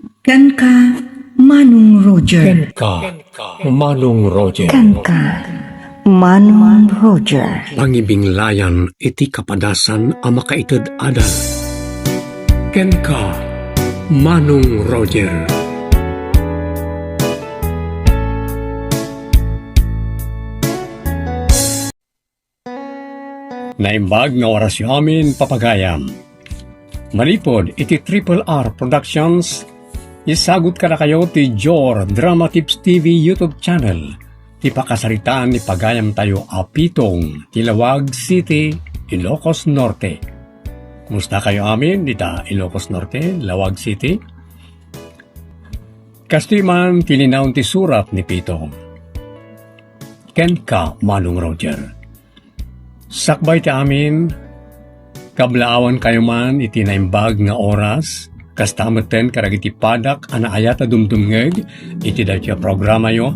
Ken ka Manong Roger. Ken ka, Manong Roger. Ken ka Manong Roger. Pangibinglayan iti kapadasan a makaited adal. Ken ka, Manong Roger. Naimbag nga orasyon amin papagayam. Malipod iti Triple R Productions. Isagot ka na kayo ti Jor Drama Tips TV YouTube channel. Ti pakasaritaan ni pagayam tayo apitong Tilawag City, Ilocos Norte. Kumusta kayo amin dita Ilocos Norte, Lawag City? Kastoy man tilinaon ti surat ni Pitong. Ken ka Manong Roger. Sakbay ti amin, kablaawan kayo man iti naimbag nga oras, kastameten karagiti padak anaayat na dumdumngeg, iti datya programa yo.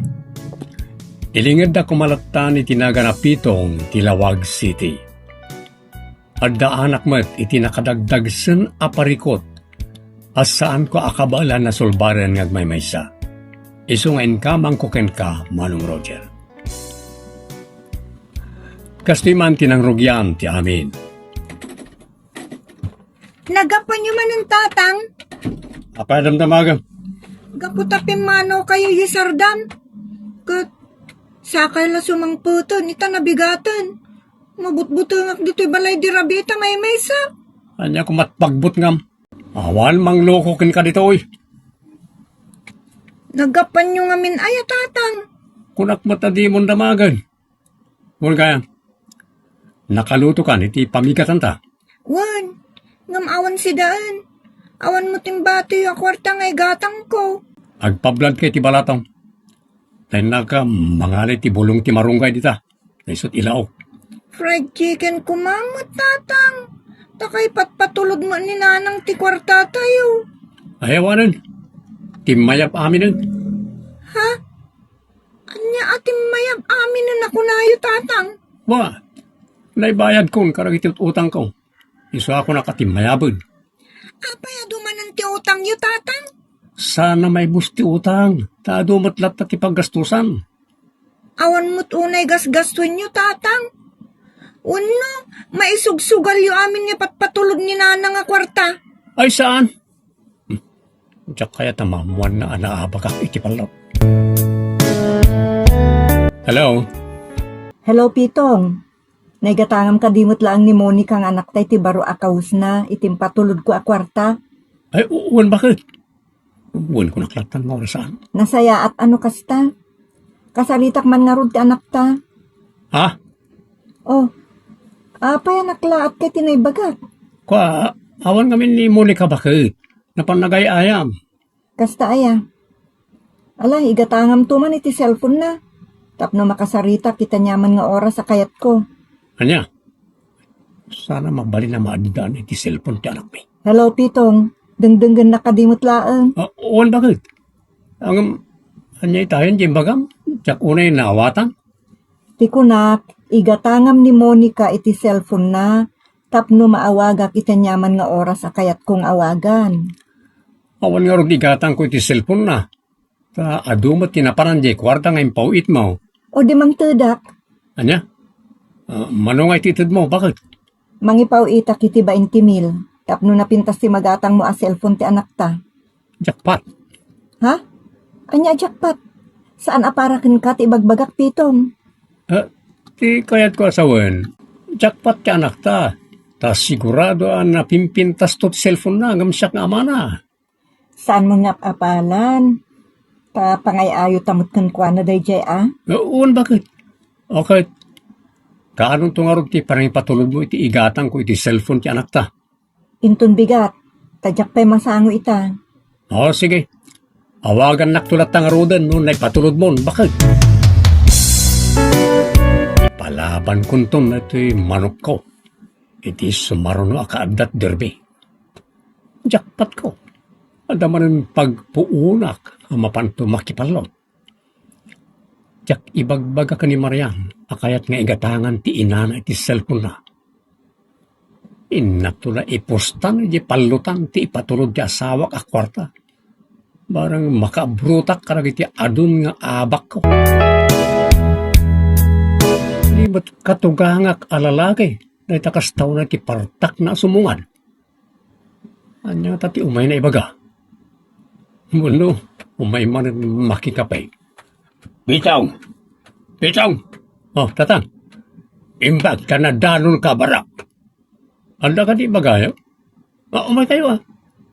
Ilingad na kumalatan iti naganapitong Tilawag City. Adda anak met iti nakadagdagsen aparikot, as saan ko akabala na sulbaran ngagmaymaysa. Isungain ka mangkuken ka, Manong Roger. Kastoy man tinangrugyan ti amin. Nagapan nyo man ng tatang. Apadam damagan. Gaputapin mano kayo yisardam. Kat sakay la sumangputon, ita nabigatan. Mabutbutungak dito'y balay di rabita may mesa. Anya ko matpagbut ngam. Awan mangloko kin ka dito oy. Nagapan nyo ngamin ay tatang. Kunak matadi mon damagan. Kung kaya, nakaluto ka iti pamigatan ta. Wan, ngam awan si daan. Awan mo timbati yung kwarta ngay gatang ko. Agpablad kay ti balatong. Tayo ka mangalit ti bulong ti marunggay dita. Naisot ilaw. Fried chicken kumamot tatang. Takay patpatulog mo ni nanang ti kwarta tayo. Ayawanan. Timayap aminan. Ha? Anya ating mayab amin na nakunayo tatang. Wa, naibayad kong karagiti utang ko. Iso ako nakatimayabod. Apay adumanan ti utang yu tatang. Sana may busti utang. Tado matlat na ti paggastusan. Awan mo't unay gasgastuin yu tatang. Uno, maisugsugal yu amin niya patpatulog ni nanang nga kwarta. Ay saan? Diyak kaya tamamuan na anaabagak iti palot. Hello? Hello, Pitong. Naigatangam kadimot lang ni Monica nga anak tay ti baro akawus na itim patulod ko a kwarta. Ay, uwan bakit? Uwan ko naklatan mo saan? Nasaya at ano kasta? Kasalitak man nga rod ti anak ta. Ha? Oh, apay anak laat kay tinaybagat. Kwa, awan kami ni Monica bakit? Napanagay ayam. Kasta aya. Ala, igatangam tuman iti cellphone na. Tapno makasarita kita nyaman nga oras sa kayat ko. Anya? Sana mabali na maadidaan iti cellphone ti anak mi. Hello, Pitong. Dengdenggan na kadimot laang. Uwan bakit? Ang anyay tayo dyan bagam? Tiyak unay naawatan? Tikunak, igatangam ni Monica iti cellphone na. Tapno maawagak iti nyaman nga oras sa kayat kong awagan. Awan nga rin igatang ko iti cellphone na. Ta adumat tinaparan di kwarta nga impawit mo. O di mang tudak. Anya? Manong ay titid mo, bakit? Mangipaw itak iti 20,000. Tapno napintas ti magatang mo a cellphone ti anak ta. Jackpot. Ha? Anya jackpot? Saan aparakin ka ti bagbagak Pitong? Ti kayat ko asawan. Jackpot ti anak ta. Ta sigurado ang napimpintas to ti cellphone na, gamsyak nga amana. Saan mo nga apalan? Ta pangayayo tamot kan kwa na day jay Uwan bakit? Okay. Kaanong tungarog ti parang ipatulog mo iti igatang ko iti cellphone ti anak ta? Intun bigat. Tadyak pa'y masango ita. O sige. Awagan naktulat tang arudan noon na ipatulog mo. Bakit? Palaban kuntong na ito'y manok ko. Iti sumaruno akaadat derby. Jackpot ko. Adaman pagpuunak ang mapanto makipalot. Jak ibagbaga ka ni Marian, akayat nga igatangan ti inana iti cellphone na. Inatula ipostan, di palutan, ti ipatulog di asawak akwarta. Barang makabrutak ka na iti adun nga abak ko. Di ba't katugangak alalaki na itakastaw na iti partak na sumungan? Anya tati umay na ibaga. Mulo, umay man makikapay. Bitong! Bitong! Oh, tatang. Imbag ka na dalon ka barak. Anda ka di bagayo? Umay kayo ah.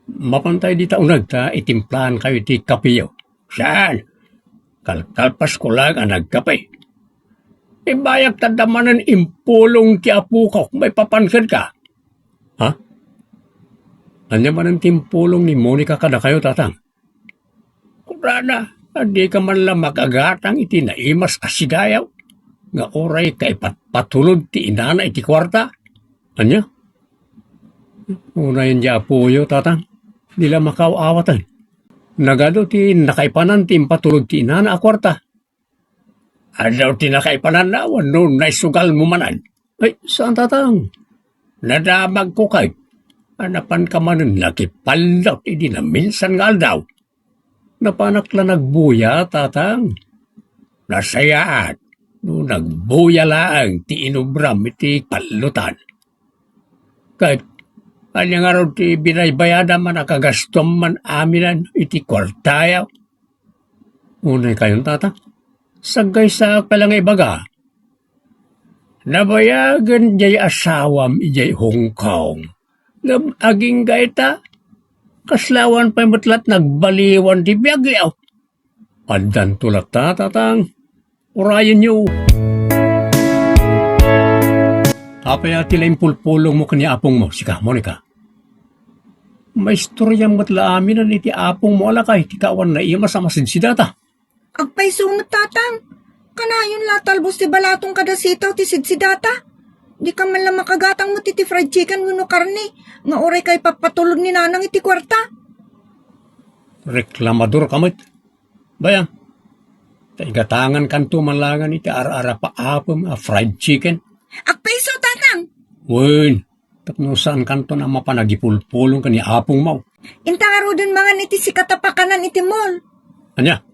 Mapantay di taunag ta itimplahan kayo ti kapiyo. Saan? Kalkalpas ko lang ang nagkapay. Ibayak tadamanan impulong ti apu ko kung may papansin ka. Ha? Anya man ang timpulong ni Monica kada kayo, tatang? Kurana, hindi ka man lang mag-agatang iti naimas asidayaw. Nga oray kay patulod ti inana iti kwarta. Anya? Unayin di apuyo, tatang. Nila makaawatan. Nagado ti nakaipanan ti patulod ti inana a kwarta. Adaw ti nakaipanan na, wano naisugal mo manan. Ay, saan tatang? Nadamag ko kay. Anapan ka man nakipalot, hindi na minsan nga daw. Napanak lang nagbuya, tatang. Nasayaan. No nagbuya lang, ti inubram iti palutan. Kahit, anyang araw ti binaybayada man nakagastom man aminan iti kwartayaw. Unay kayon, tatang. Sagay sa kalang ibaga. Nabayagan jay asawam ijay Hong Kong. Aging gaita, kaslawan pa'y matlat nagbaliwan di biyagyaw. Andan tulat ta, tatang. Urayan niyo. Apaya tila impulpulong mo kanya apong mo, sika, Monica. May istoryang matla amin na iti apong mo alakay, tikawan na iya masamasin si data. Agpay sumot, tatang. Kanayon latalbos ti balatong kadasitaw ti sidsidata. Di ka man lang makagatang mo ti fried chicken wano karne. Nga oray kay papatulog ni nanang iti kwarta. Reklamador kamit. Bayang, taigatangan kanto manlangan iti ara-ara pa apom a fried chicken. Agpay so, tatang. Wen, tapnusan kanto na mapanagipulpulong kani apong mau. Intaro din mga niti si katapakanan iti mall. Anya?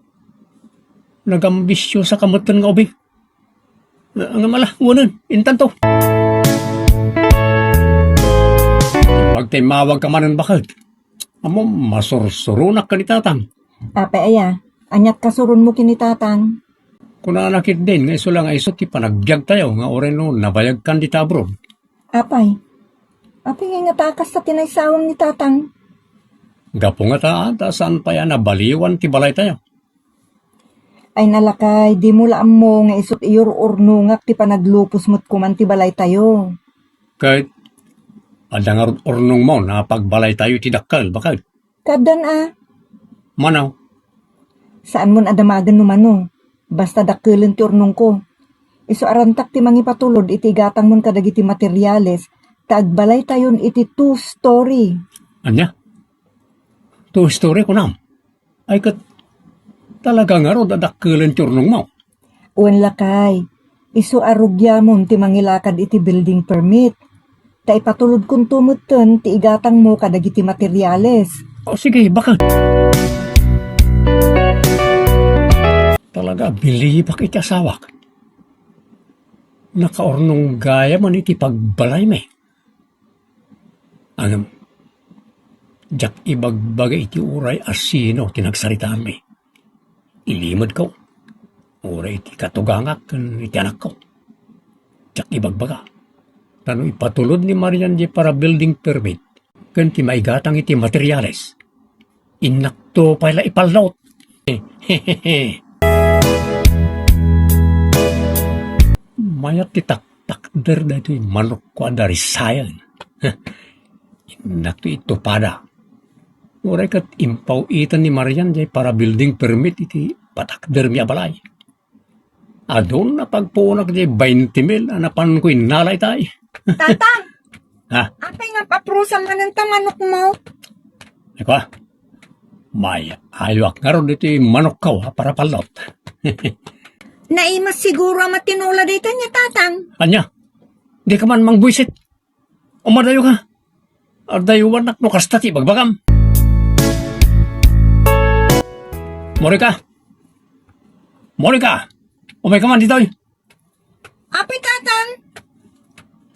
Nagambisyo sa kamutan nga ubi. Ang malah, ngunan, intan to. Pag tayo mawag ka manan bakal, amo masursurunak ka ni tatang. Apay aya, anyat kasurun mo kinitatang. Kung nanakit din, nga iso lang ay iso ti panagbiag tayo, nga oren no, nabayag kan di tabro. Apay nga takas sa tinaysawang ni tatang. Gapo nga ta saan pa yan nabaliwan ti balay tayo. Ay nalakay, di mo laam mo nga isot iyor urnungak ti panaglupos mo't kuman ti balay tayo. Kahit, adang ornong mo na pagbalay tayo ti dakal, bakal. Kadan Manaw, saan mo adamagan numano? Basta dakilin ti urnong ko. Iso arantak ti mangipatulod iti gatang mon kadagiti materyales, taagbalay tayon iti 2-story. anya? To story ko nam. Ay kat, talaga nga ro dadakilan ti ornong mo. Uwan lakay, iso arugya mon ti mangilakad iti building permit. Ta ipatulod kung tumutan ti igatang mo kadagiti materyales. O sige, bakal. Talaga, bilibak iti asawak. Nakaornong gaya man iti pagbalay may. Anam, jak ibagbaga iti uray asino tinagsaritaan may. Ilimod ko. Uray iti katugangak kan iti anak ko. Jak ibagbaga. Tano ipatulod ni Marian di para building permit. Kan ti maigatang iti materyales. Inakto pala ipalaut. Mayat ti takder da ito manok ko dari sayang. Inakto ito pada. Uray kat impaw itan ni Marian di para building permit iti patakder mi abalay. Adon na pagpunak di 20,000 anapan ko inalay tayo. Tatang, Ha? apay nga paprusa man ang tamanok mo. Eko, may ayok nga ron dito yung manok ka para palot. Naimas siguro matinula dito niya, tatang. Anya, di ka man mangbuisit. Umadayo ka. Ardayuan nak no kastati bagbagam. Monica! Monica! Umay ka man dito. Apay tatang.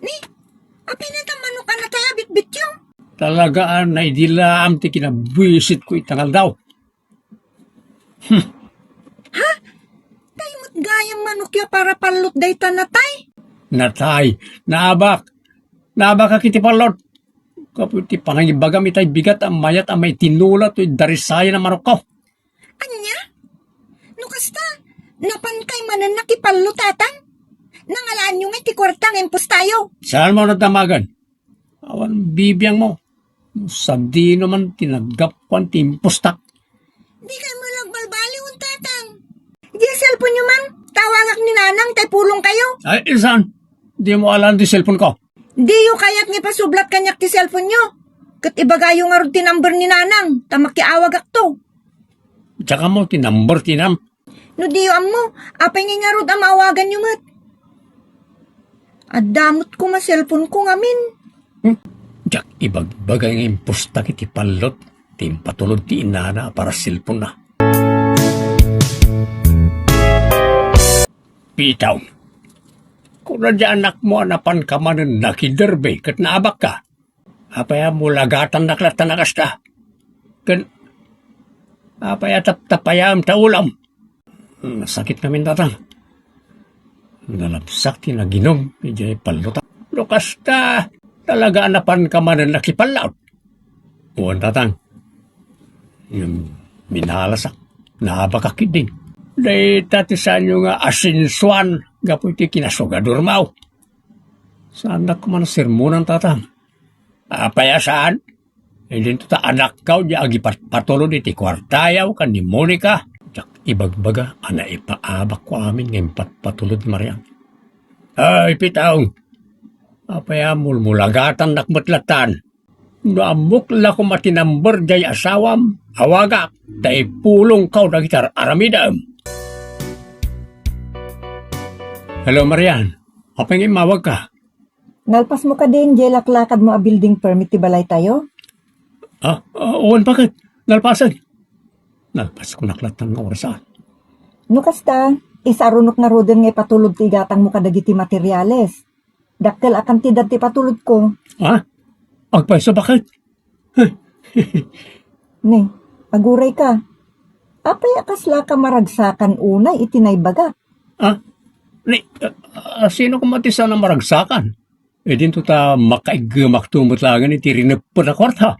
Ni, apay na tamano ka na tayo bitbit yung. Talagaan na idilaam ti kinabwisit ko itangal daw. Tayo mo't gayang manukya para palot day tanatay. Natay, naabak. Naabak ka kiti palot. Kaputi panangibagam itay bigat ang mayat ang may tinulat o darisaya na manok ko. Anya? No kasta, napankay manan nakipallo tatang. Nangalaan nyo nga ti kwartang empos tayo. Saan mo natamagan? Awan bibiyang mo. Sabdino man tinaggapan timpustak. Di kayo mo nagbalbaliw tatang. Di cellphone nyo man, tawagak ni nanang tay pulong kayo. Ay, isan? Di mo alam di cellphone ko. Di yu kayak ni pasublat kanyak ti cellphone nyo. Kat ibagayo nga ron ti number ni nanang, tamakiawag ak to. Tsaka mo tinamber tinam. No di yu ammo, apay nga rod ang maawagan nyo mat. At damot ko ma cellphone ko ngamin. Jak ibagbagay ng impustak iti palot. Timpatulod ti inana para cellphone na. Pitaw. Kung na anak mo anapan ka man ng nakiderbe kat naabak ka. Apaya mo lagatan naklatan nakasta. Kan apaya taptapayam taulam. Nasakit kami tatang. Nalapsak ti naginom. Ijay paluta. Lukasta. Talaga anapan ka man ng nakipalaot. Uwan tatang. Yung minalasak. Naabakakiding. Day tatisan nyo nga asinsuan. Gapoy ti kinasugadur mau. Saan na kuman sermonan tatang? Apaya saan? Hindi ta anak kau di agi patulod iti kwartayaw kan ni Monica. Jak ibagbaga ana ipaabak ko amin ngayon patulod ni Mariam. Ay pitawng. Apaya mulmulagatan nakmatlatan. Naamok la ko matinamber jay asawam. Awagak. Tay pulong kau dagitar aramidam. Hello, Marian. Apa yung mawag ka? Nalpas mo ka din, jay laklakad mo a building permit ti balay tayo? Uwan bakit? Nalpasan. Nalpas ko naklatan ng orasan. No kasta, isarunok nga roden nga ipatulod ti gatang mo kadagiti materyales. Dakkel akan ti dati patulod ko. Ha? Agpayso bakit? Ne, aguray ka. Apay akasla ka maragsakan unay itinaybaga. Sino kumatisa na maragsakan? E din to ta makaigamak tumutlangan iti rinapot na kwarta.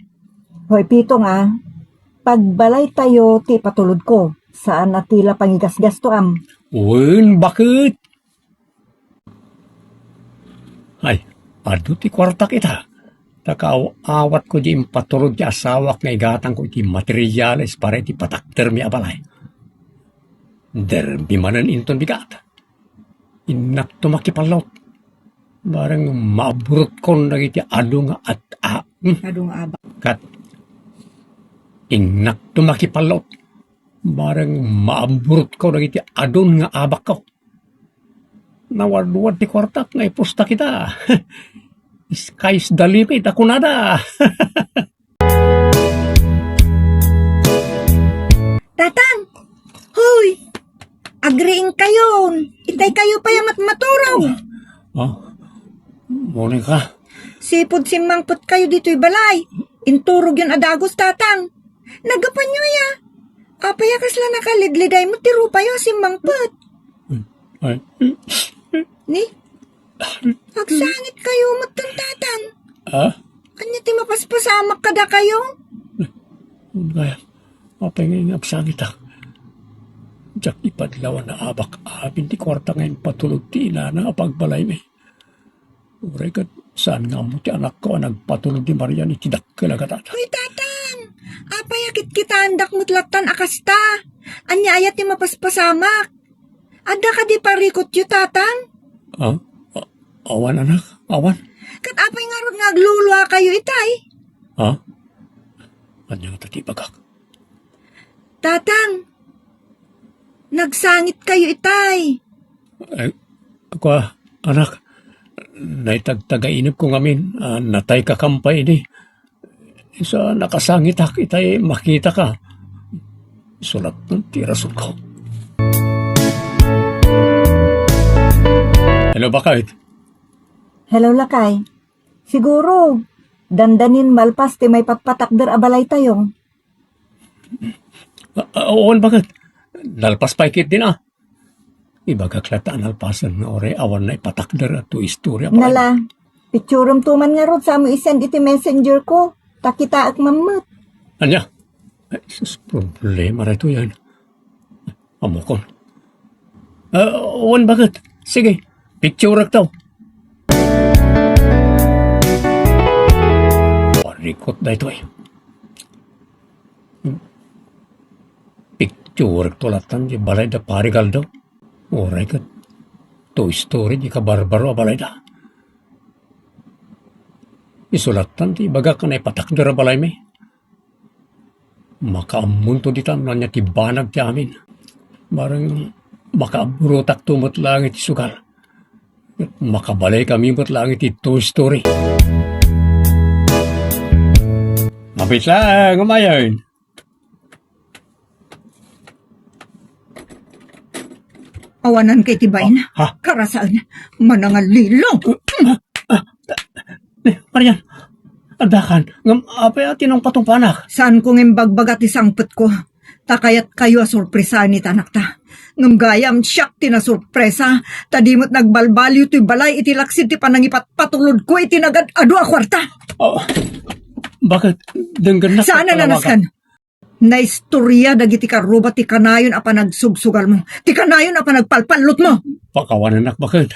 Hoy, pito nga. Pagbalay tayo ti patulod ko. Saan na tila pangigasgas to am? Uwan, bakit? Ay, adu ti kwarta kita. Takaw-awat ko di impatulod ti asawak nga igatang ko iti materyales para iti patakter mi abalay. Derbi manan inton bigat. Inak tumakipalot. Barang maburot ko nagiti adu nga at Adong aba. kat inak tumakipalot. Barang maburot ko nagiti adun nga abak ko. Nawad-wad ti kwartak nga ipusta kita. Sky's the limit. Ako nada. Tatang! Hoy! Agreeing kayo. Itay kayo pa yamat maturaw. Monica. Sipod simangpot kayo dito'y balay. Inturog yun adagos tatang. Nagapan nyo ya. Apaya kasla nakalidliday mo tiro pa yung simangpot. Ay. Ni? Agsangit kayo matang tatang. Kanya ti mapaspasamak kada kayo. Kaya, mapingin agsangit ak. Diyak ipadlawan na abak abin di kwarta ngayon patulog ti ina na pagbalay may. Urekat, saan nga mo ti anak ko nagpatulog di Maria ni tidak kalagatan. Hoy tatang! Apayakit kita andak mutlatan akasta. Anya ayat ti mapaspasamak. Ada ka di parikot yu tatang? Awan anak, awan. Kat apay nga ron ngaglulwa kayo itay. Kanya tati bagak. Tatang! Nagsangit kayo itay. Ako, anak, naitagtagainip ko ngamin, natay kakampay ni. Isa nakasangit ak, itay makita ka. Sulat ng tirasun ko. Hello, bakit? Hello, Lakay. Siguro, dandanin malpas ti may patpatakder abalay tayo. Oon, bakit? Nalpas pa ikit din Ibagaklataan alpasan nga ore awan na ipatakder at to istorya pa. Nala, picturum tuman nga rod sa mo isend iti messenger ko. Takita at mamut. Anya? Ay, sus, problema rin ito yan. Amokon. Oon, bakit? Sige, picture ak tao. Parikot na ito Picture ak tulatan di balay da parigal daw. Oray ka. To story di ka barbaro balay da. Isulatan di baga ka na ipatakder balay may. Makaamunto di tan na niya ti banag ti amin. Barang makaaburotak tumot lang iti sugal. Makabalay kami mo't lang iti to story. Mapit lang, umayon. Awanan kay tibayin. Ha? Karasaan. Manangalilo. Marian, adakan, ngam apay atin ang patong panak. Saan kong imbagbagat isangpet ko? Takayat kayo a sorpresa ni tanak ta. Ngam gayam siyak ti na sorpresa. Tadimot nagbalbalyo ti balay iti laksid ti panangipat patulod ko iti nagad adu a kwarta. Bakit? Denggan na Saan na nanaskan? Na istorya dagiti karuba ti kanayon a panagsugsugal mo. Ti kanayon a panagpalpalot mo. Pakawanan nak, bakit?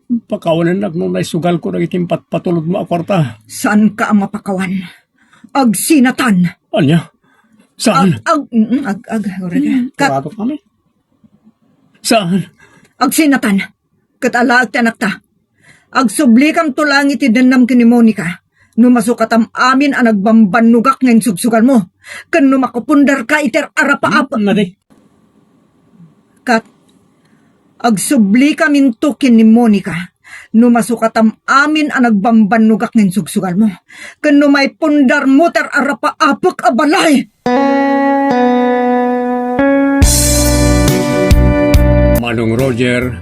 Pakawanan nak nung naisugal ko nagitim patulod mo a kwarta. Saan ka ang mapakawan? Agsinatan. Anya? Saan? Kurado kami? Saan? Agsinatan. Katalaag ti anak ta. Agsubli kam tulang iti denam kini Monica. Numasukatam amin ang nagbambanugak ngayon subsugal mo. Kan numakupundar ka iter arapa-apa. Nadi? Kat, agsubli ka mintukin ni Monica. Numasukatam amin ang nagbambanugak ngayon subsugal mo. Kan numay pundar mo ter arapa-apak abalay. Manong Roger,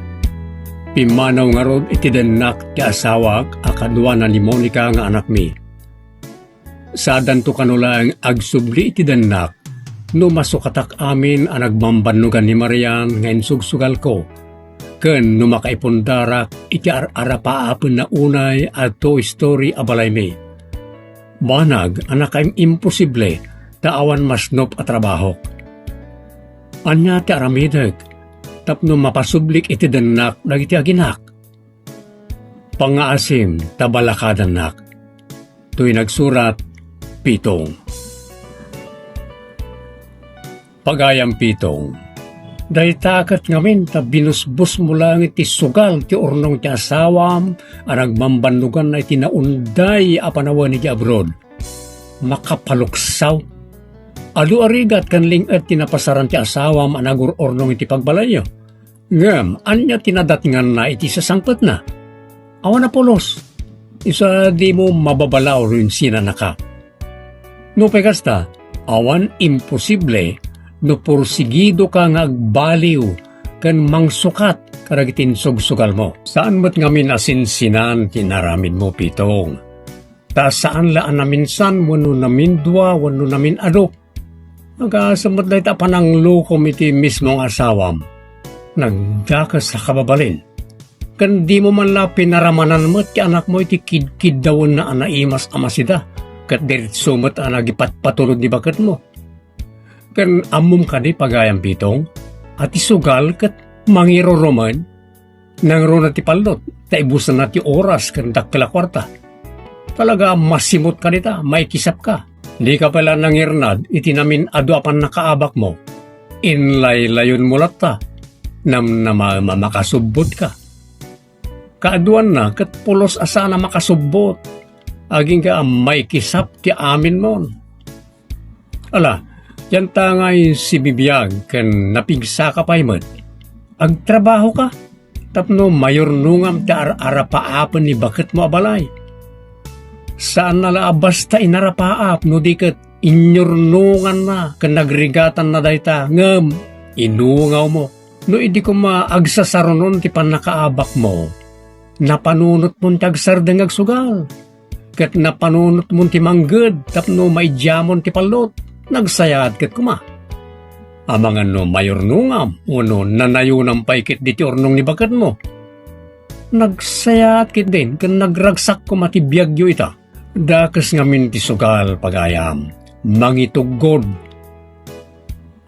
pimanaw nga rod iti denak ti asawak akadwa na ni Monica nga anak mi. Sadan to kanulang agsubli iti denak no masukatak amin ang nagmambanugan ni Marian nga insugsugal ko. Ken no makaipundarak iti arapaapon na unay at to story abalay mi. Banag anak kaim imposible taawan masnop at trabaho. Anya ti aramideg tapno mapasublik iti denak dagiti aginak. Pangaasim tabalakadanak. Tuy nagsurat Pitong. Pagayam Pitong. Dahil takat ngamin ta binusbus mo lang iti sugal ti urnong ti asawam ang nagmambanlugan na iti naunday apanawan iti abroad. Makapaluksaw. Alu arigat kan lingat tinapasaran ti asawam ang nagururnong iti pagbalayo. Ngam, anya tinadatingan na iti sasangpet na. Awan na polos. Isa di mo mababalaw rin sinanaka. No pekasta, awan imposible no porsigido ka nga agbaliw kan mangsukat karagitin sugsugal mo. Saan mo't ngamin asinsinan tinaramin mo Pitong? Ta saan laan na minsan wano namin dua, wano namin ado. Nagasamot na ita panang lukom iti mismong asawam. Nagdakas sa kababalin. Kan di mo man la pinaramanan mo ti anak mo iti kid-kid dawon na anaimas amasida. Kat diritso mo't nagipatpatulod ni bakat mo. Kan amum ka di pagayang Pitong. At isugal kat mangiroroman. Nang ro na ti palot. Taibusan na ti oras kan dakla kwarta. Talaga masimot ka nita, may kisap ka. Di ka pala nangirnad, itinamin aduapan na kaabak mo. Inlay-layon mo latta, nam na makasubbot ka. Kaaduan na, kat pulos asa na makasubbot. Aging ka may kisap ti amin mo. Ala, yan tangay si Bibiyag, kan napigsa ka pa imod. Agtrabaho ka, tapno mayor nungam ti arapaapon ni bakit mo abalay. Saan nala basta inarapaap no di kat Inyurnungan na, kan nagrigatan na dayta, ngam, inungaw mo. No idi ko maagsasaronon ti panakaabak mo, napanunot mo ti agsardeng agsugal. Kat napanunot mo ti mangged, tapno maidyamon ti palot, nagsayad kat kuma. Amangan no mayornungam, uno nanayunang paikit di ti ornong ni bakat mo. Nagsayad kit din, kan nagragsak ko matibiyagyo ita. Dakas ngamin ti sugal pagayam, mangitugod.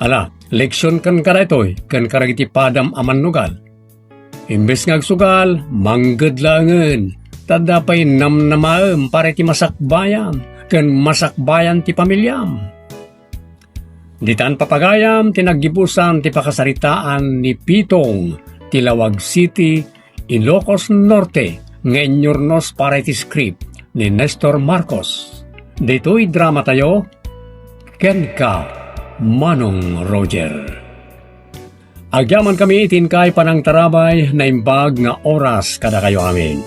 Ala, leksyon kan karaytoy, kan karagiti padam aman nugal. Imbes ngagsugal, mangged langen, tadapay namnamaem pare ti masakbayan, kan masakbayan ti pamilyam. Ditaan papagayam, tinaggibusan ti pakasaritaan ni Pitong, Tilawag City, Ilocos Norte, ngenyornos pare ti script ni Nestor Marcos. Dito'y drama tayo, Ken Ka Manong Roger. Agyaman kami itin kay panang tarabay na imbag nga oras kada kayo amin.